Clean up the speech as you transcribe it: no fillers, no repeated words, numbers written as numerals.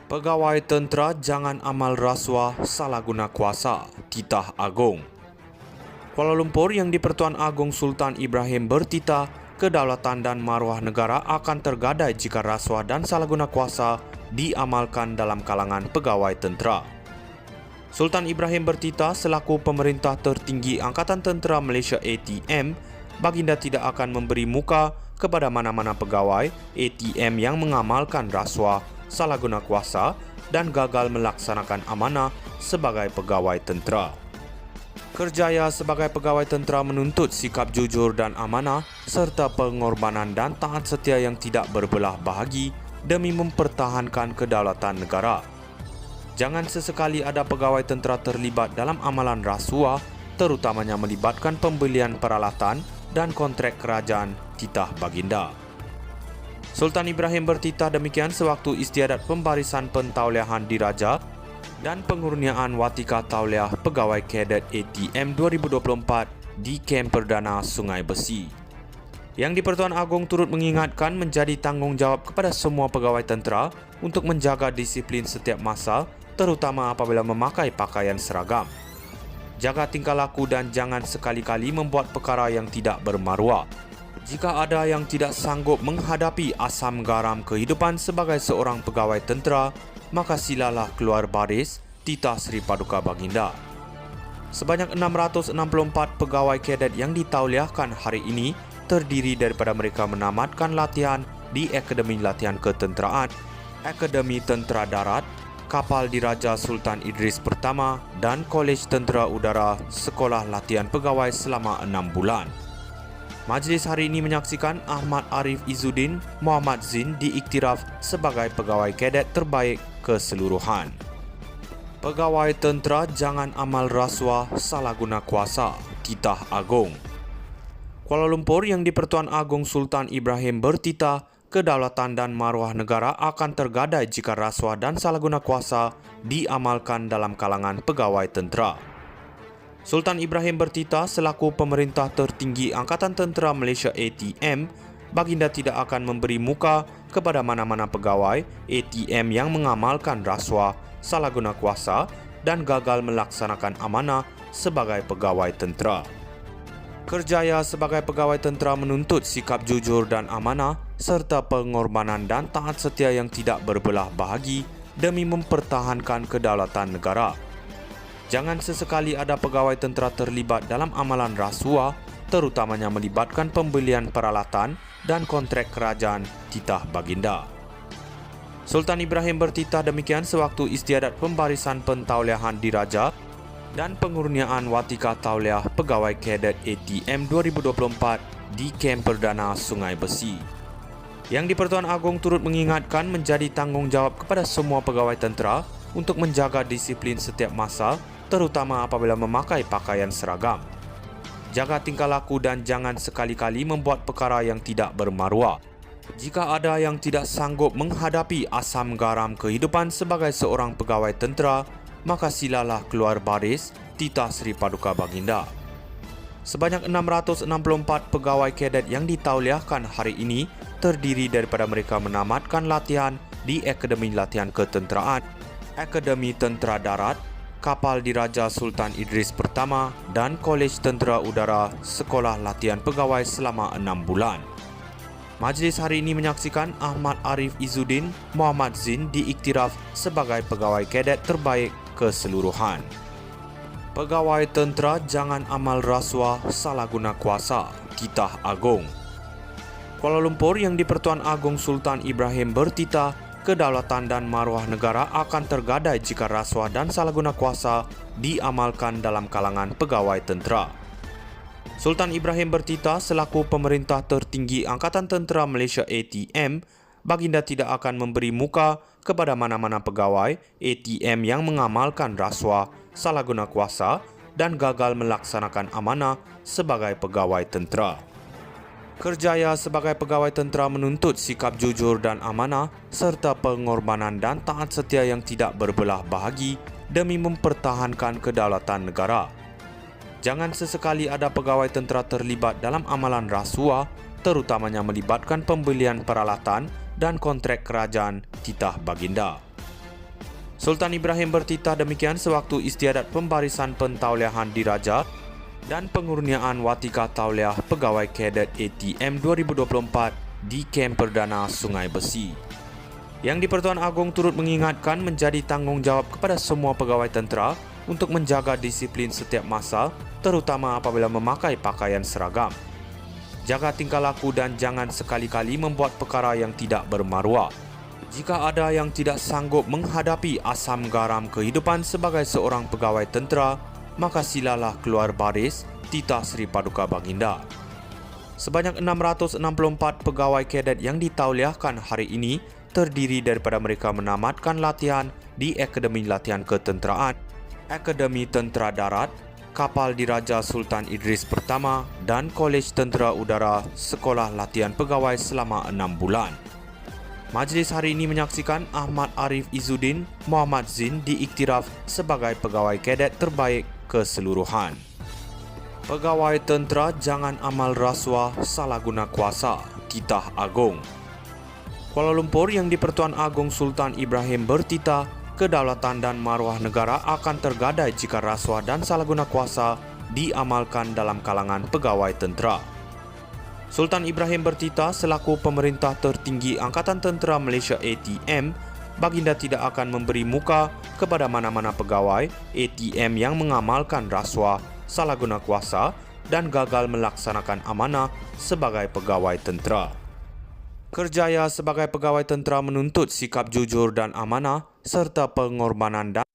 Pegawai tentera jangan amal rasuah salah guna kuasa, titah Agong. Kuala Lumpur yang di-Pertuan Agong Sultan Ibrahim bertitah, kedaulatan dan maruah negara akan tergadai jika rasuah dan salah guna kuasa diamalkan dalam kalangan pegawai tentera. Sultan Ibrahim bertitah selaku pemerintah tertinggi Angkatan Tentera Malaysia ATM, baginda tidak akan memberi muka kepada mana-mana pegawai ATM yang mengamalkan rasuah, salah guna kuasa dan gagal melaksanakan amanah sebagai pegawai tentera. Kerjaya sebagai pegawai tentera menuntut sikap jujur dan amanah serta pengorbanan dan taat setia yang tidak berbelah bahagi demi mempertahankan kedaulatan negara. Jangan sesekali ada pegawai tentera terlibat dalam amalan rasuah, terutamanya melibatkan pembelian peralatan dan kontrak kerajaan titah baginda. Sultan Ibrahim bertitah demikian sewaktu istiadat pembarisan pentauliahan diraja dan pengurniaan watika tauliah pegawai kadet ATM 2024 di Kem Perdana Sungai Besi. Yang di-Pertuan Agong turut mengingatkan menjadi tanggungjawab kepada semua pegawai tentera untuk menjaga disiplin setiap masa, terutama apabila memakai pakaian seragam. Jaga tingkah laku dan jangan sekali-kali membuat perkara yang tidak bermaruah. Jika ada yang tidak sanggup menghadapi asam garam kehidupan sebagai seorang pegawai tentera, maka silalah keluar baris, titah Sri Paduka Baginda. Sebanyak 664 pegawai kadet yang ditauliahkan hari ini terdiri daripada mereka menamatkan latihan di Akademi Latihan Ketenteraan, Akademi Tentera Darat, Kapal Diraja Sultan Idris Pertama dan Kolej Tentera Udara Sekolah Latihan Pegawai selama 6 bulan. Majlis hari ini menyaksikan Ahmad Arif Izzuddin Muhammad Zin diiktiraf sebagai pegawai kadet terbaik keseluruhan. Pegawai tentera jangan amal rasuah salah guna kuasa, titah Agong. Kuala Lumpur yang di-Pertuan Agong Sultan Ibrahim bertitah, kedaulatan dan maruah negara akan tergadai jika rasuah dan salah guna kuasa diamalkan dalam kalangan pegawai tentera. Sultan Ibrahim bertitah selaku pemerintah tertinggi Angkatan Tentera Malaysia ATM, baginda tidak akan memberi muka kepada mana-mana pegawai ATM yang mengamalkan rasuah, salah guna kuasa dan gagal melaksanakan amanah sebagai pegawai tentera. Kerjaya sebagai pegawai tentera menuntut sikap jujur dan amanah serta pengorbanan dan taat setia yang tidak berbelah bahagi demi mempertahankan kedaulatan negara. Jangan sesekali ada pegawai tentera terlibat dalam amalan rasuah, terutamanya melibatkan pembelian peralatan dan kontrak kerajaan titah baginda. Sultan Ibrahim bertitah demikian sewaktu istiadat pembarisan pentauliahan diraja dan pengurniaan watika tauliah pegawai kadet ATM 2024 di Kem Perdana Sungai Besi. Yang di-Pertuan Agong turut mengingatkan menjadi tanggungjawab kepada semua pegawai tentera untuk menjaga disiplin setiap masa, terutama apabila memakai pakaian seragam. Jaga tingkah laku dan jangan sekali-kali membuat perkara yang tidak bermaruah. Jika ada yang tidak sanggup menghadapi asam garam kehidupan sebagai seorang pegawai tentera, maka silalah keluar baris, titah Sri Paduka Baginda. Sebanyak 664 pegawai kadet yang ditauliahkan hari ini terdiri daripada mereka menamatkan latihan di Akademi Latihan Ketenteraan, Akademi Tentera Darat, Kapal Diraja Sultan Idris Pertama dan Kolej Tentera Udara Sekolah Latihan Pegawai selama 6 bulan. Majlis hari ini menyaksikan Ahmad Arif Izzuddin Muhammad Zin diiktiraf sebagai pegawai kadet terbaik keseluruhan. Pegawai tentera jangan amal rasuah salah guna kuasa, titah Agong. Kuala Lumpur yang di-Pertuan Agong Sultan Ibrahim bertitah, kedaulatan dan maruah negara akan tergadai jika rasuah dan salah guna kuasa diamalkan dalam kalangan pegawai tentera. Sultan Ibrahim bertitah selaku pemerintah tertinggi Angkatan Tentera Malaysia ATM, baginda tidak akan memberi muka kepada mana-mana pegawai ATM yang mengamalkan rasuah, salah guna kuasa dan gagal melaksanakan amanah sebagai pegawai tentera. Kerjaya sebagai pegawai tentera menuntut sikap jujur dan amanah serta pengorbanan dan taat setia yang tidak berbelah bahagi demi mempertahankan kedaulatan negara. Jangan sesekali ada pegawai tentera terlibat dalam amalan rasuah, terutamanya melibatkan pembelian peralatan dan kontrak kerajaan titah baginda. Sultan Ibrahim bertitah demikian sewaktu istiadat pembarisan pentauliahan diraja dan pengurniaan watika tauliah pegawai kadet ATM 2024 di Kem Perdana Sungai Besi. Yang di-Pertuan Agong turut mengingatkan menjadi tanggungjawab kepada semua pegawai tentera untuk menjaga disiplin setiap masa, terutama apabila memakai pakaian seragam. Jaga tingkah laku dan jangan sekali-kali membuat perkara yang tidak bermaruah. Jika ada yang tidak sanggup menghadapi asam garam kehidupan sebagai seorang pegawai tentera, maka silalah keluar baris, titah Sri Paduka Baginda. Sebanyak 664 pegawai kadet yang ditauliahkan hari ini terdiri daripada mereka menamatkan latihan di Akademi Latihan Ketenteraan, Akademi Tentera Darat, Kapal Diraja Sultan Idris Pertama dan Kolej Tentera Udara Sekolah Latihan Pegawai selama 6 bulan. Majlis hari ini menyaksikan Ahmad Arif Izzuddin Muhammad Zin diiktiraf sebagai pegawai kadet terbaik keseluruhan. Pegawai tentera jangan amal rasuah, salah guna kuasa, titah Agong. Kuala Lumpur yang di-Pertuan Agong Sultan Ibrahim bertitah, kedaulatan dan maruah negara akan tergadai jika rasuah dan salah guna kuasa diamalkan dalam kalangan pegawai tentera. Sultan Ibrahim bertitah selaku pemerintah tertinggi Angkatan Tentera Malaysia ATM, Baginda tidak akan memberi muka kepada mana-mana pegawai ATM yang mengamalkan rasuah, salah guna kuasa dan gagal melaksanakan amanah sebagai pegawai tentera. Kerjaya sebagai pegawai tentera menuntut sikap jujur dan amanah serta pengorbanan dan